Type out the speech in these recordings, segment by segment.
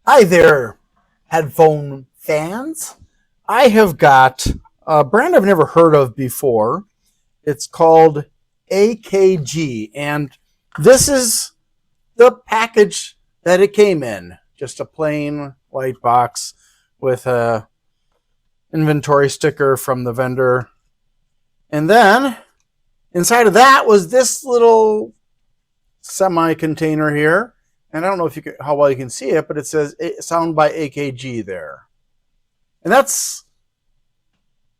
Hi there, headphone fans. I have got a brand I've never heard of before. It's called AKG, and this is the package that it came in. Just a plain white box with a inventory sticker from the vendor. And then inside of that was this little semi-container here. And I don't know if you can, how well you can see it, but it says sound by AKG there. And that's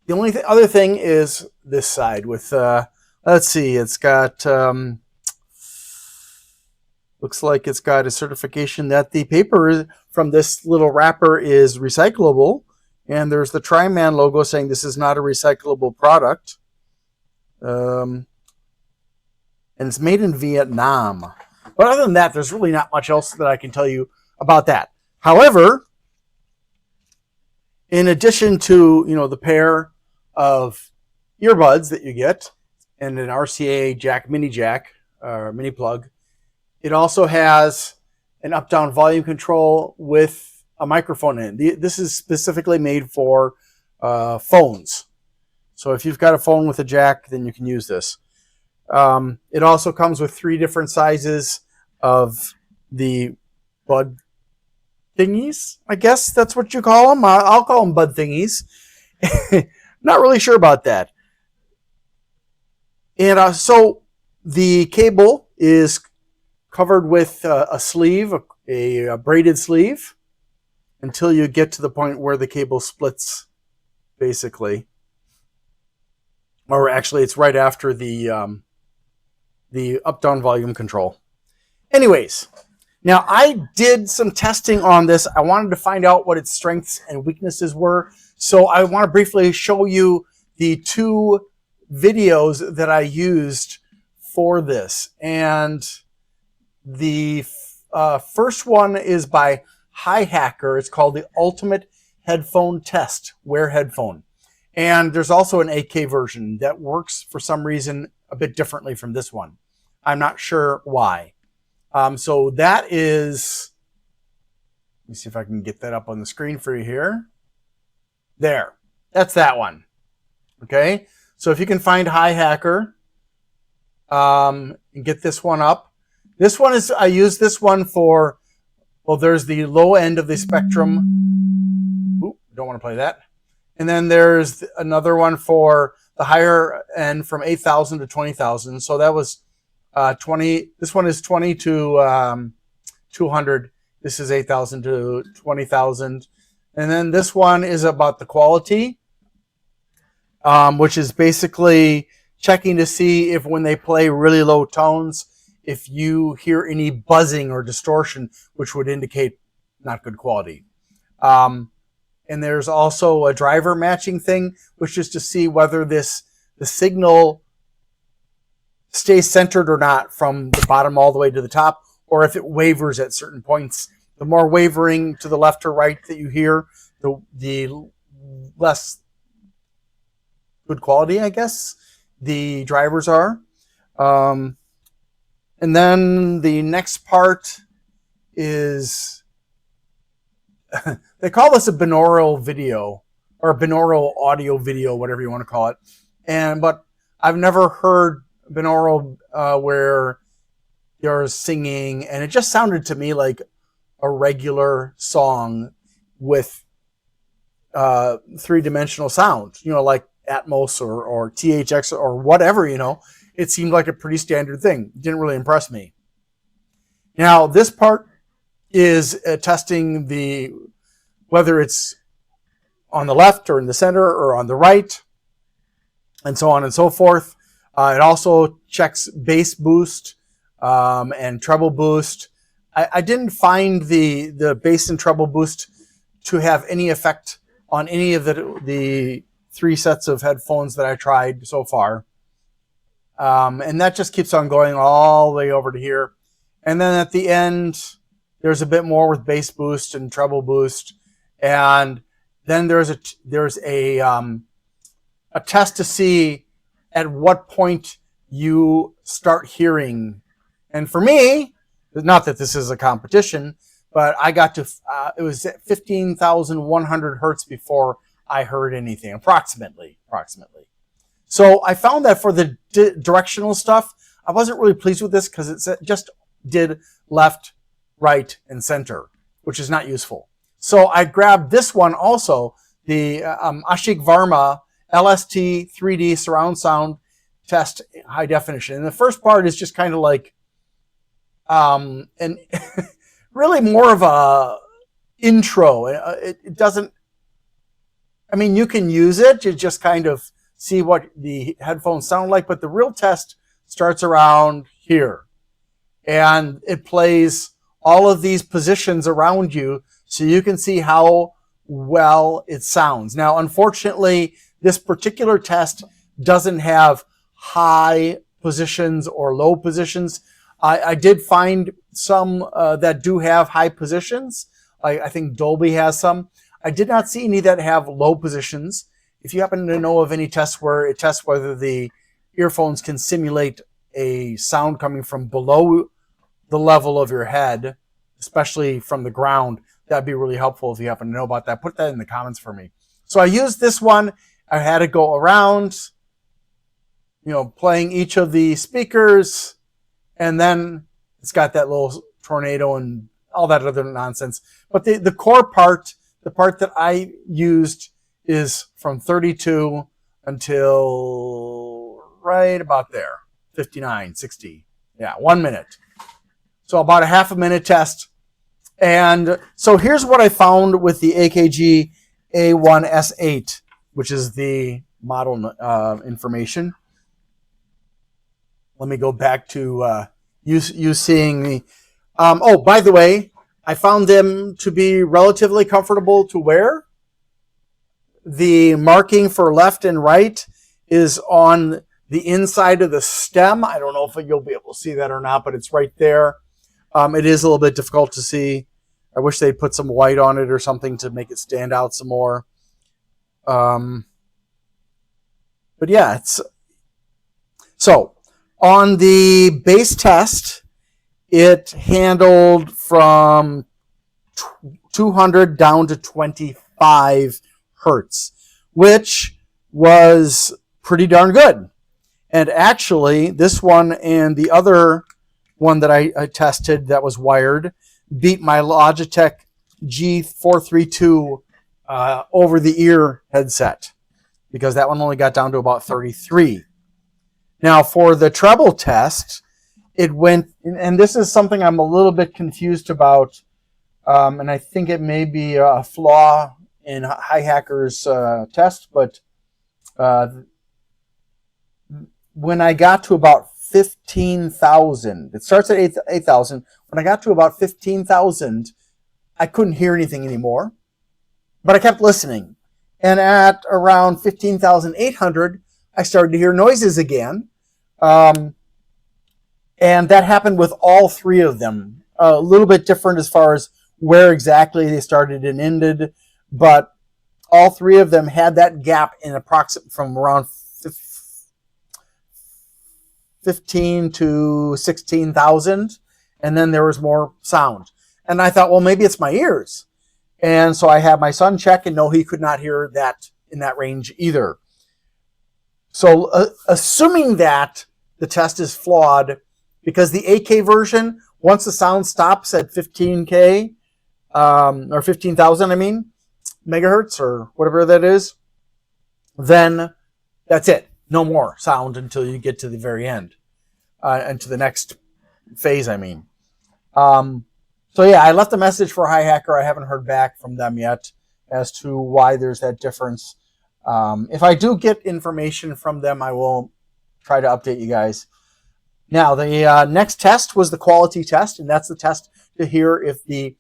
the only other thing is this side with, let's see, it's got, looks like it's got a certification that the paper from this little wrapper is recyclable. And there's the Tri-Man logo saying this is not a recyclable product. And it's made in Vietnam. But other than that, there's really not much else that I can tell you about that. However, in addition to, the pair of earbuds that you get and an RCA jack, mini plug, it also has an up-down volume control with a microphone in it. This is specifically made for phones. So if you've got a phone with a jack, then you can use this. It also comes with 3 different sizes of the bud thingies. I guess that's what you call them. I'll call them bud thingies. Not really sure about that. And so the cable is covered with a sleeve, a braided sleeve, until you get to the point where the cable splits, basically. Or actually, it's right after the up-down volume control. Anyways, now I did some testing on this. I wanted to find out what its strengths and weaknesses were. So I want to briefly show you the 2 videos that I used for this. And the first one is by Hi Hacker. It's called the Ultimate Headphone Test, Wear Headphone. And there's also an AK version that works for some reason a bit differently from this one. I'm not sure why. So that is, let me see if I can get that up on the screen for you here. There, that's that one. Okay, so if you can find Hi Hacker and get this one up. This one is, I use this one for, well, there's the low end of the spectrum. Oop, don't want to play that. And then there's another one for the higher end from 8,000 to 20,000. So that was 20. This one is 20 to 200. This is 8,000 to 20,000. And then this one is about the quality, which is basically checking to see if when they play really low tones, if you hear any buzzing or distortion, which would indicate not good quality. And there's also a driver matching thing, which is to see whether the signal stays centered or not from the bottom all the way to the top, or if it wavers at certain points. The more wavering to the left or right that you hear, the less good quality, I guess, the drivers are. And then the next part is, they call this a binaural video or binaural audio video, whatever you want to call it. But I've never heard binaural where you're singing, and it just sounded to me like a regular song with 3-dimensional sound, like Atmos or THX or whatever, It seemed like a pretty standard thing. It didn't really impress me. Now, this part is testing whether it's on the left or in the center or on the right, and so on and so forth. It also checks bass boost and treble boost. I didn't find the bass and treble boost to have any effect on any of the 3 sets of headphones that I tried so far. And that just keeps on going all the way over to here. And then at the end, there's a bit more with bass boost and treble boost. And then there's a test to see at what point you start hearing. And for me, not that this is a competition, but I got to, it was at 15,100 hertz before I heard anything, approximately. So I found that for the directional stuff, I wasn't really pleased with this because it just did left, right, and center, which is not useful. So I grabbed this one also, the Ashik Varma LST 3D surround sound test high definition. And the first part is just kind of like, and really more of a intro. It doesn't, I mean, you can use it to just kind of see what the headphones sound like, but the real test starts around here. And it plays all of these positions around you so you can see how well it sounds. Now, unfortunately, this particular test doesn't have high positions or low positions. I did find some that do have high positions. I think Dolby has some. I did not see any that have low positions. If you happen to know of any tests where it tests whether the earphones can simulate a sound coming from below the level of your head, especially from the ground, that'd be really helpful if you happen to know about that. Put that in the comments for me. So I used this one. I had it go around, playing each of the speakers, and then it's got that little tornado and all that other nonsense. But the core part, the part that I used, is from 32 until right about there, 59, 60. Yeah, 1 minute. So about a half a minute test. And so here's what I found with the AKG A1-S8, which is the model information. Let me go back to you seeing the... oh, by the way, I found them to be relatively comfortable to wear. The marking for left and right is on the inside of the stem. I don't know if you'll be able to see that or not, but it's right there. It is a little bit difficult to see. I wish they'd put some white on it or something to make it stand out some more. But yeah, so on the bass test, it handled from 200 down to 25 hertz, which was pretty darn good. And actually, this one and the other one that I tested that was wired beat my Logitech G432 over-the-ear headset, because that one only got down to about 33. Now, for the treble test, it went, and this is something I'm a little bit confused about, and I think it may be a flaw in Hi-Hacker's test, but when I got to about 15,000, it starts at 8,000. When I got to about 15,000, I couldn't hear anything anymore, but I kept listening. And at around 15,800, I started to hear noises again. And that happened with all three of them. A little bit different as far as where exactly they started and ended, but all three of them had that gap in approximate from around 15 to 16,000, and then there was more sound. And I thought, well, maybe it's my ears. And so I had my son check, and no, he could not hear that in that range either. So assuming that the test is flawed, because the 8K version, once the sound stops at 15K, or 15,000, megahertz, or whatever that is, then that's it. No more sound until you get to the very end, and to the next phase, So yeah, I left a message for Hi-Hacker. I haven't heard back from them yet as to why there's that difference. If I do get information from them, I will try to update you guys. Now, the next test was the quality test, and that's the test to hear if the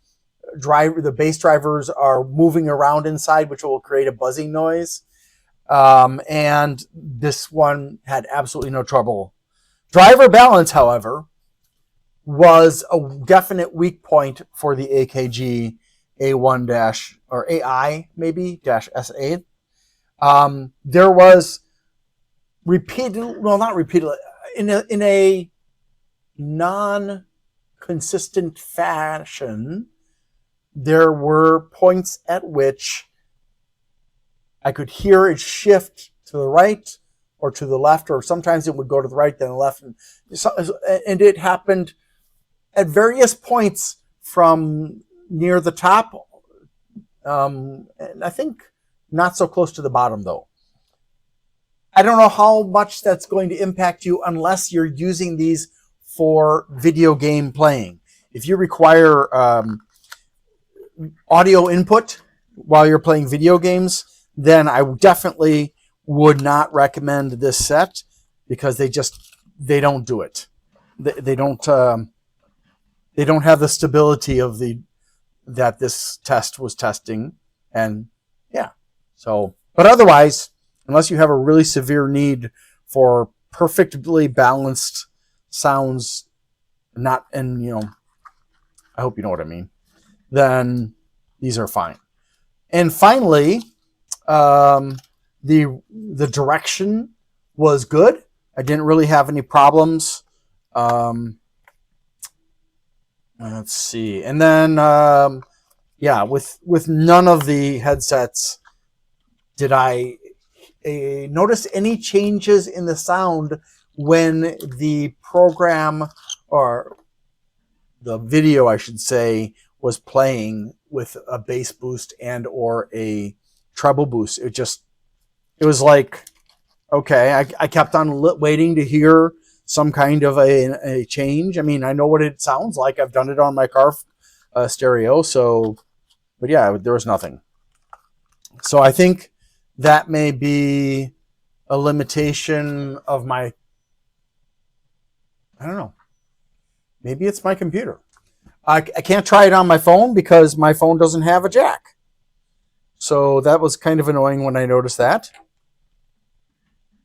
bass drivers are moving around inside, which will create a buzzing noise. And this one had absolutely no trouble. Driver balance, however, was a definite weak point for the AKG A1- or AI maybe -S8. There was not repeatedly, in a non-consistent fashion, there were points at which I could hear it shift to the right or to the left, or sometimes it would go to the right, then the left. And it happened at various points from near the top. And I think not so close to the bottom, though. I don't know how much that's going to impact you unless you're using these for video game playing. If you require audio input while you're playing video games, then I definitely would not recommend this set because they don't do it. They don't have the stability of that this test was testing, and yeah. So, but otherwise, unless you have a really severe need for perfectly balanced sounds, I hope you know what I mean, then these are fine. And finally, the direction was good. I didn't really have any problems. Let's see. And then, with none of the headsets did I notice any changes in the sound when the program, or the video, I should say, was playing with a bass boost and or a treble boost. It was like, okay, I kept on waiting to hear some kind of a change. I mean, I know what it sounds like. I've done it on my car stereo. So, but yeah, there was nothing. So I think that may be a limitation of I don't know. Maybe it's my computer. I can't try it on my phone because my phone doesn't have a jack. So that was kind of annoying when I noticed that.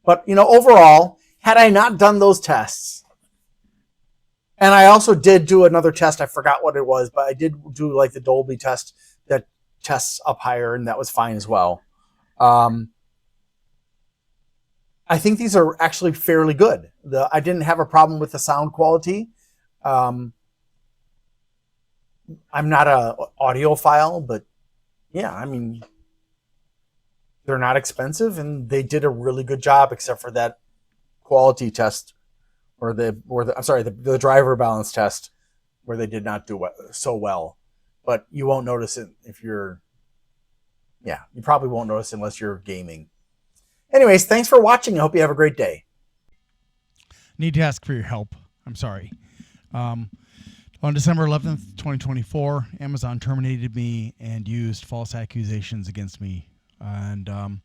But, overall, had I not done those tests, and I also did do another test, I forgot what it was, but I did do like the Dolby test that tests up higher, and that was fine as well. I think these are actually fairly good. I didn't have a problem with the sound quality. I'm not an audiophile, but yeah, I mean, they're not expensive, and they did a really good job, except for that quality test, or the driver balance test, where they did not do so well. But you won't notice it you probably won't notice unless you're gaming. Anyways, thanks for watching. I hope you have a great day. Need to ask for your help. I'm sorry. On December 11th, 2024, Amazon terminated me and used false accusations against me. And on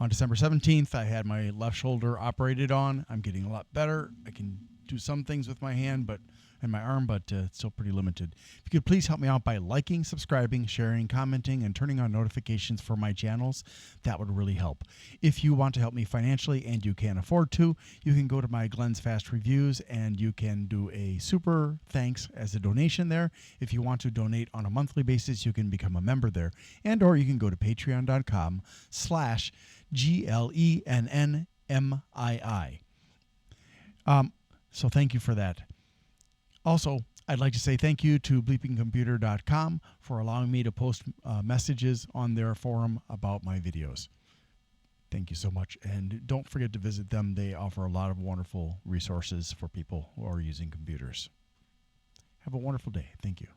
December 17th, I had my left shoulder operated on. I'm getting a lot better. I can do some things with my hand and my arm, but it's still pretty limited. If you could please help me out by liking, subscribing, sharing, commenting, and turning on notifications for my channels, that would really help. If you want to help me financially and you can afford to, you can go to my Glenn's Fast Reviews and you can do a super thanks as a donation there. If you want to donate on a monthly basis, you can become a member there. Or you can go to patreon.com/GLENNMII. So thank you for that. Also, I'd like to say thank you to bleepingcomputer.com for allowing me to post messages on their forum about my videos. Thank you so much. And don't forget to visit them. They offer a lot of wonderful resources for people who are using computers. Have a wonderful day. Thank you.